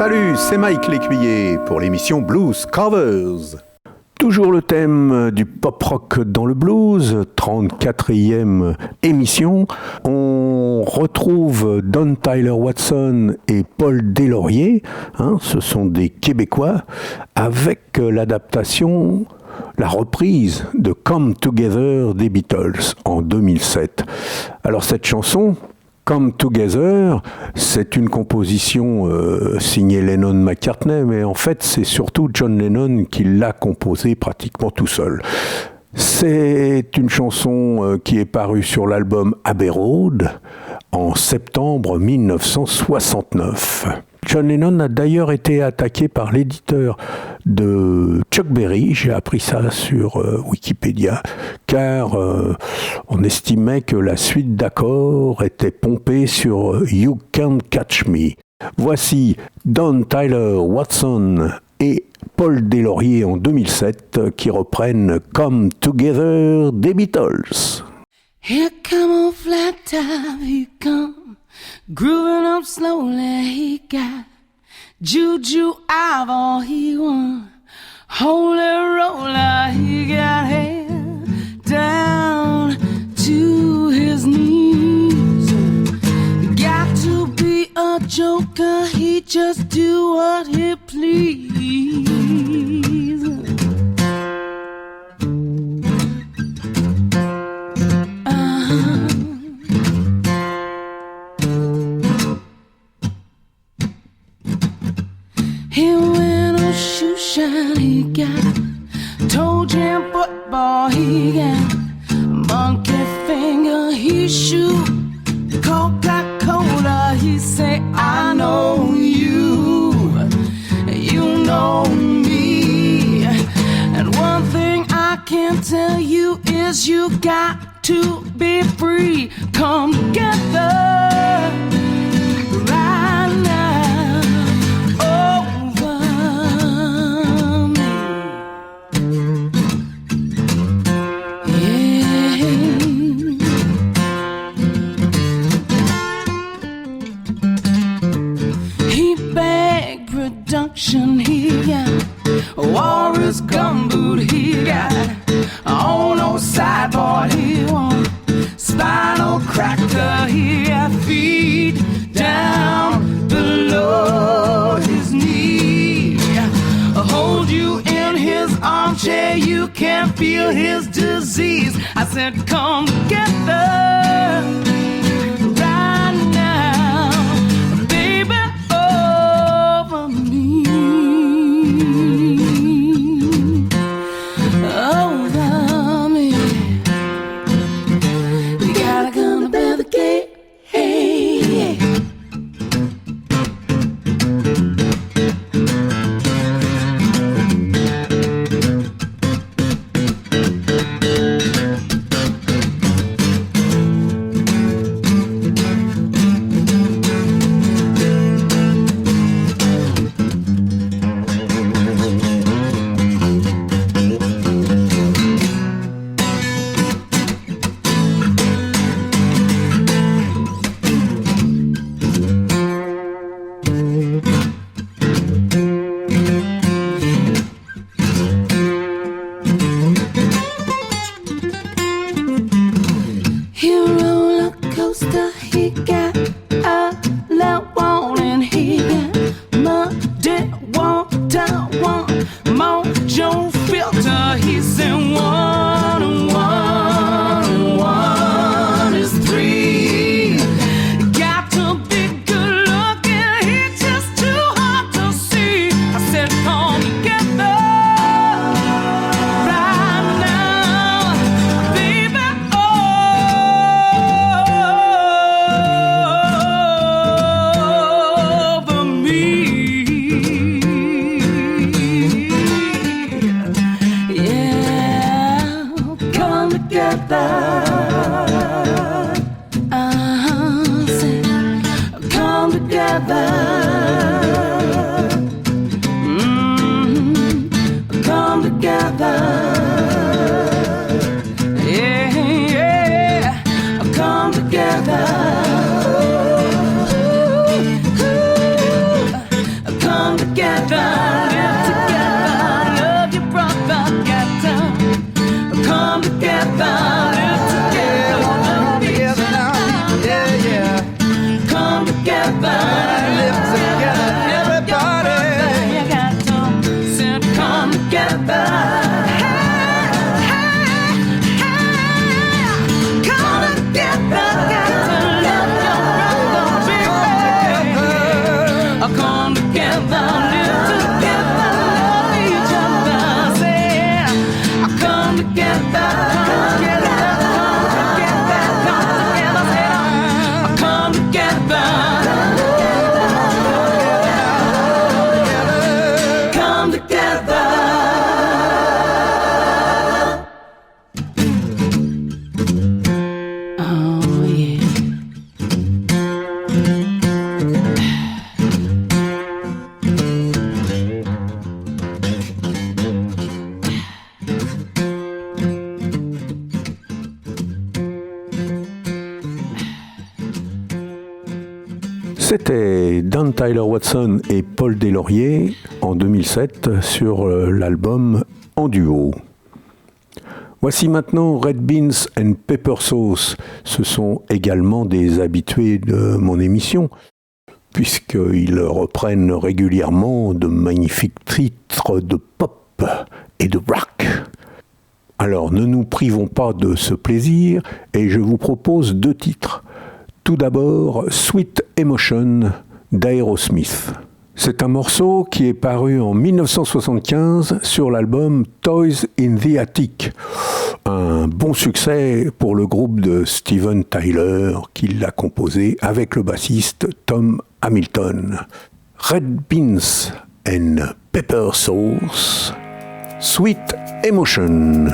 Salut, c'est Mike L'Écuyer pour l'émission Blues Covers. Toujours le thème du pop-rock dans le blues, 34e émission. On retrouve Don Tyler Watson et Paul Deslauriers, ce sont des Québécois, avec l'adaptation, la reprise de Come Together des Beatles en 2007. Alors cette chanson, Come Together, c'est une composition signée Lennon-McCartney, mais en fait c'est surtout John Lennon qui l'a composée pratiquement tout seul. C'est une chanson qui est parue sur l'album Abbey Road en septembre 1969. John Lennon a d'ailleurs été attaqué par l'éditeur de Chuck Berry, j'ai appris ça sur Wikipédia, car on estimait que la suite d'accords était pompée sur You Can't Catch Me. Voici Don Tyler Watson et Paul Deslauriers en 2007 qui reprennent Come Together des Beatles. Here come on flat top, he come, grooving up slowly, he got juju eyeball, he won, holy roller, he got hair down to his knees. Got to be a joker, he just do what he please. He went on shoe shine, he got toe jam football, he got monkey finger, he shoot Coca-Cola, he say I know you, you know me, and one thing I can tell you is you got to be free, come together right now. He got Walrus gumboot, he got on no sideboard, he want spinal cracker, he got feet down below his knee. Hold you in his armchair, you can feel his disease. I said, come together right now, baby, over me. Over me. You gotta come to bear the gate. Hey, yeah. together. Come together, got to love your brother, baby. Come together, live together, love each other. Say, come together, come together, come together, come together, say, come together. Come together. Oh yeah. C'était Dan Tyler Watson et Paul Deslauriers en 2007 sur l'album En duo. Voici maintenant Red Beans and Pepper Sauce. Ce sont également des habitués de mon émission, puisqu'ils reprennent régulièrement de magnifiques titres de pop et de rock. Alors ne nous privons pas de ce plaisir et je vous propose 2 titres. Tout d'abord, Sweet Emotion d'Aerosmith. C'est un morceau qui est paru en 1975 sur l'album Toys in the Attic. Un bon succès pour le groupe de Steven Tyler qui l'a composé avec le bassiste Tom Hamilton. Red Beans and Pepper Sauce, Sweet Emotion.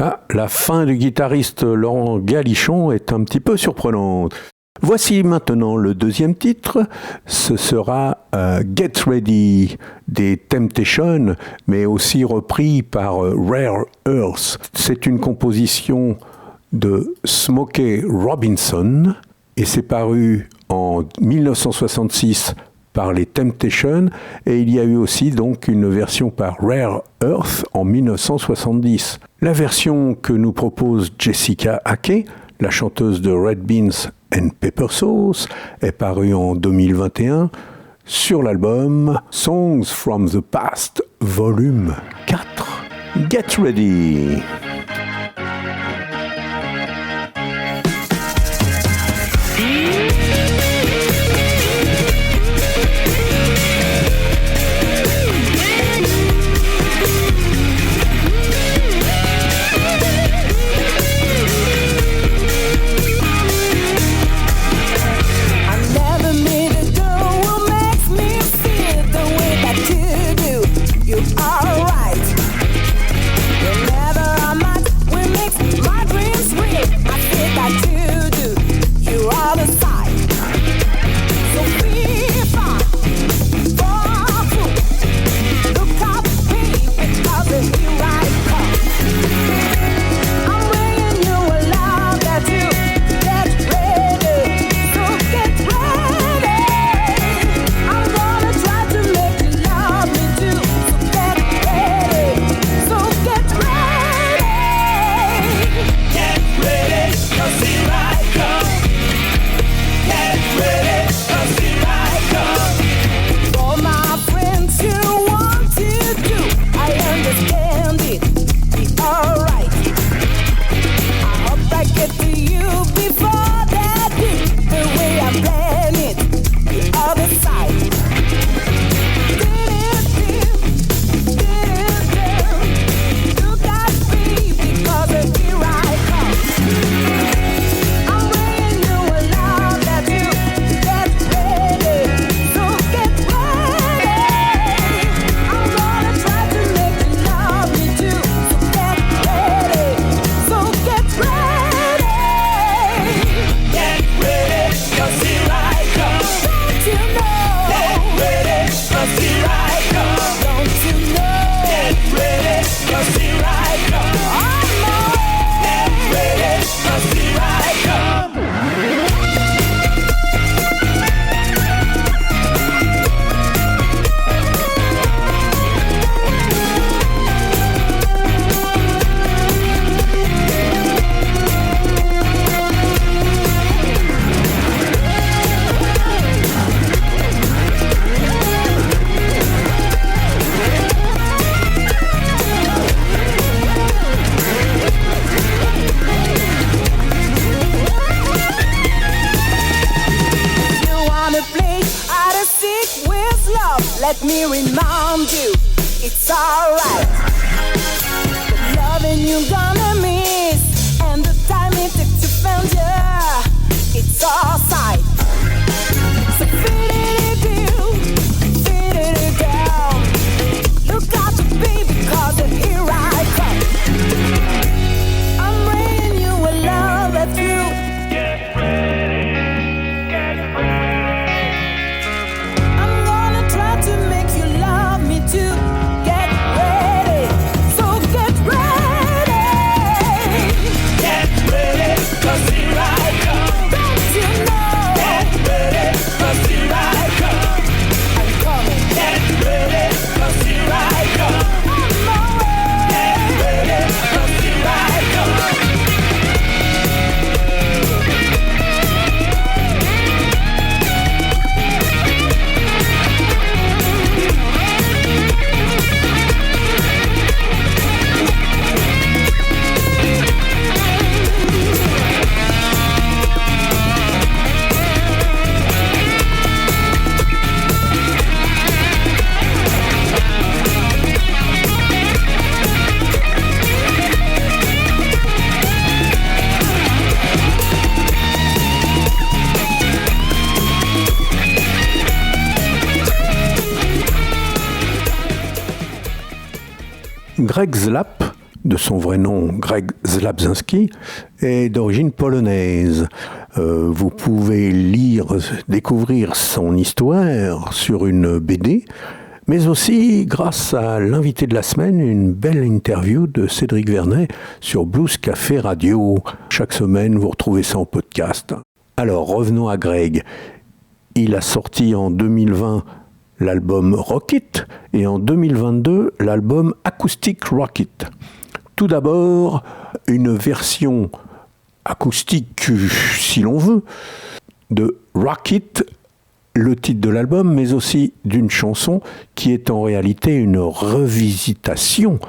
Ah, la fin du guitariste Laurent Galichon est un petit peu surprenante. Voici maintenant le deuxième titre, ce sera Get Ready des Temptations, mais aussi repris par Rare Earth. C'est une composition de Smokey Robinson et c'est paru en 1966 par les Temptations et il y a eu aussi donc une version par Rare Earth en 1970. La version que nous propose Jessica Hackey, la chanteuse de Red Beans and Pepper Sauce, est parue en 2021 sur l'album Songs from the Past, volume 4. Get Ready! Let me remind you, it's alright. The loving you're gonna miss, and the time it takes to find you, it's all sight. So fit it down. Look out to baby, cause here I come. I'm bringing you a love that's true. Get ready. Greg Zlap de son vrai nom Greg Zlabzinski, est d'origine polonaise. Vous pouvez découvrir son histoire sur une BD, mais aussi grâce à l'invité de la semaine, une belle interview de Cédric Vernet sur Blues Café Radio. Chaque semaine, vous retrouvez ça en podcast. Alors, revenons à Greg. Il a sorti en 2020 l'album Rock It et en 2022 l'album Acoustic Rock It. Tout d'abord, une version acoustique, si l'on veut, de Rock It, le titre de l'album, mais aussi d'une chanson qui est en réalité une revisitation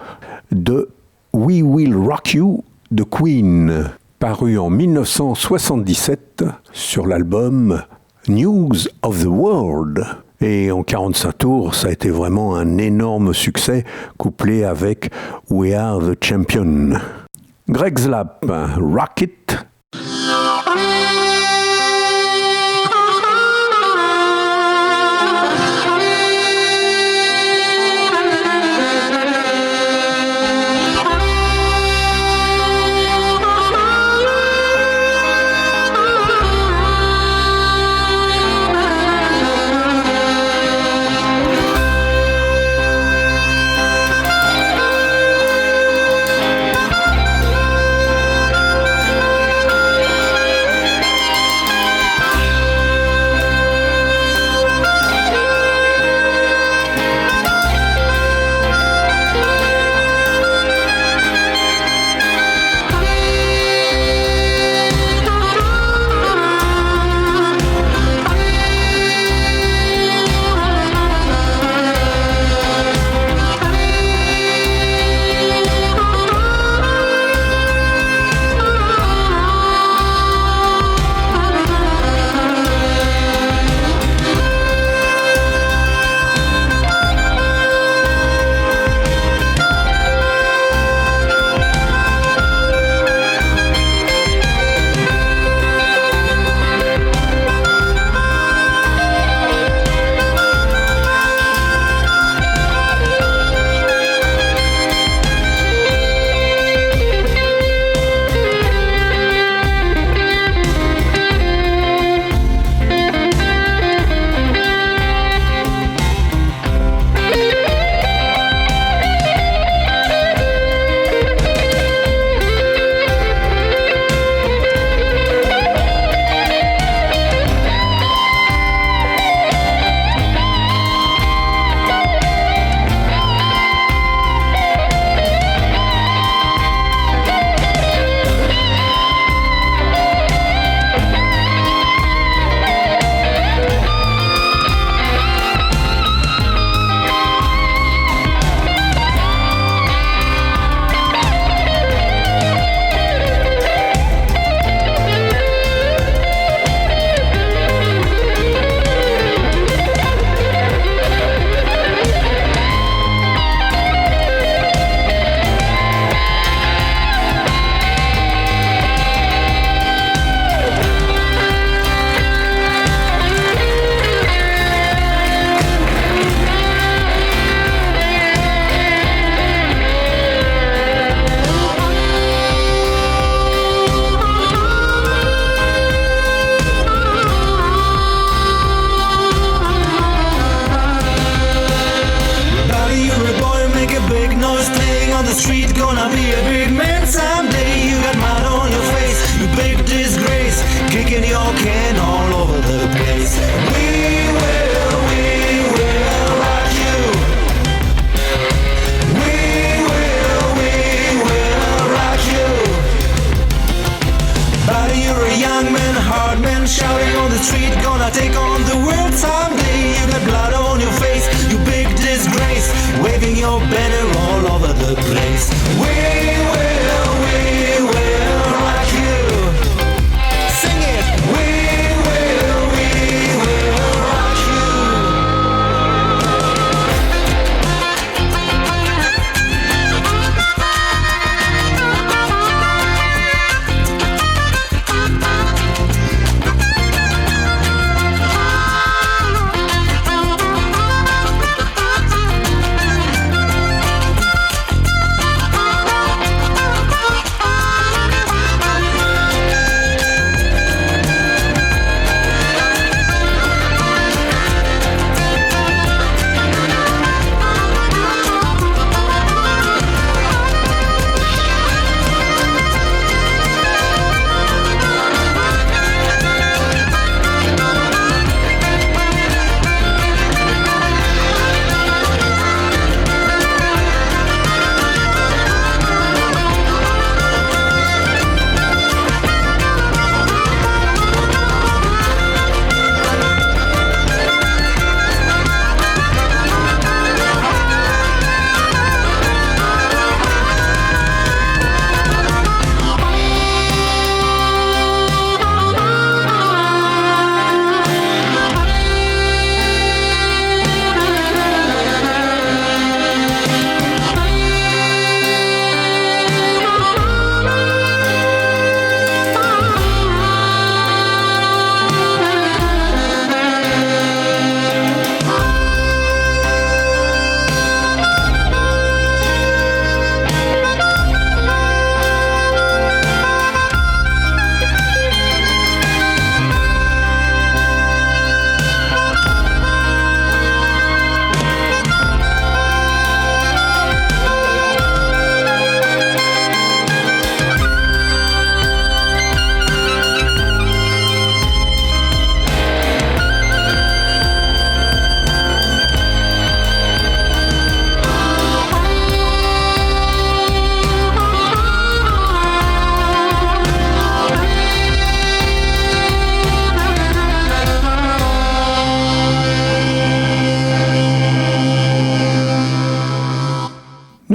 de We Will Rock You de Queen, paru en 1977 sur l'album News of the World. Et en 45 tours, ça a été vraiment un énorme succès, couplé avec We Are the Champion. Greg Zlap, Rock It.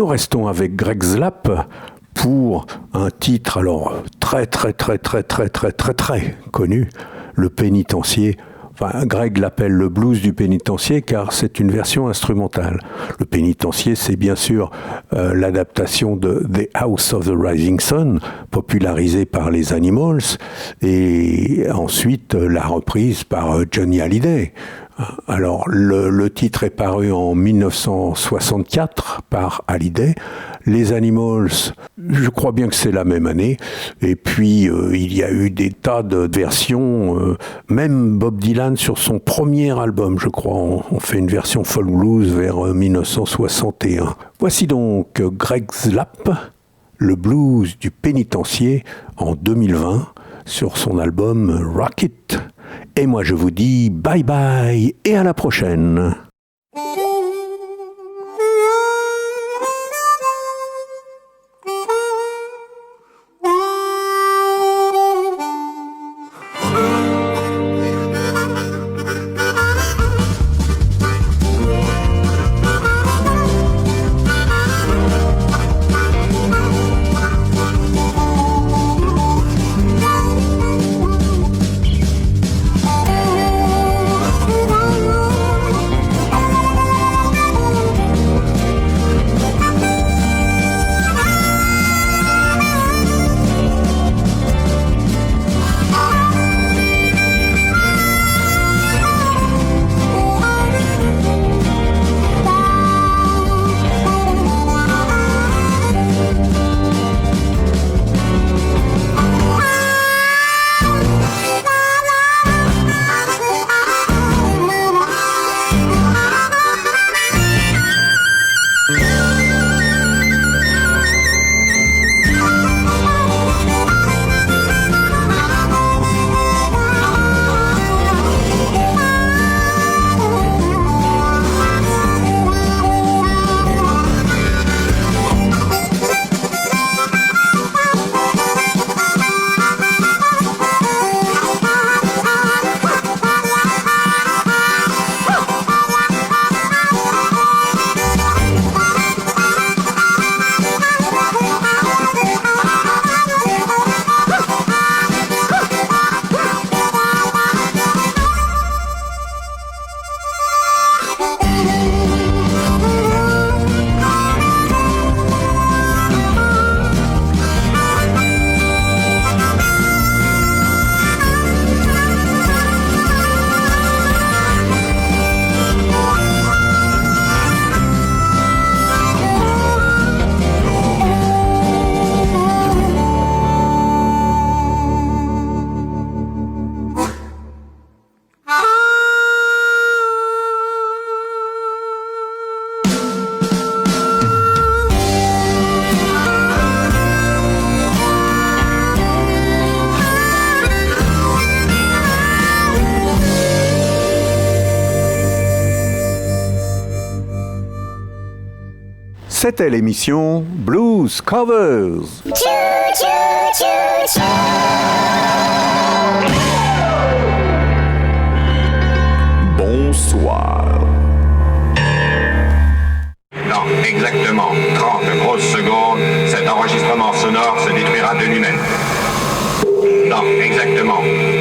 nous restons avec Greg Zlap pour un titre alors très connu, Le Pénitencier. Enfin, Greg l'appelle le blues du pénitencier car c'est une version instrumentale. Le Pénitencier, c'est bien sûr l'adaptation de The House of the Rising Sun, popularisée par les Animals, et ensuite la reprise par Johnny Hallyday. Alors, le titre est paru en 1964 par Hallyday. Les Animals, je crois bien que c'est la même année. Et puis, il y a eu des tas de versions. Même Bob Dylan, sur son premier album, je crois, on fait une version folk blues vers 1961. Voici donc Greg Zlap, le blues du pénitencier, en 2020, sur son album Rocket. Et moi je vous dis bye bye et à la prochaine. C'était l'émission Blues Covers. Bonsoir. Dans exactement 30 grosses secondes, cet enregistrement sonore se détruira de lui-même. Dans exactement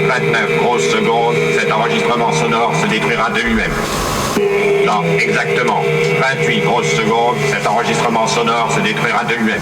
29 grosses secondes, cet enregistrement sonore se détruira de lui-même. Dans exactement 28 grosses secondes, cet enregistrement sonore se détruira de lui-même.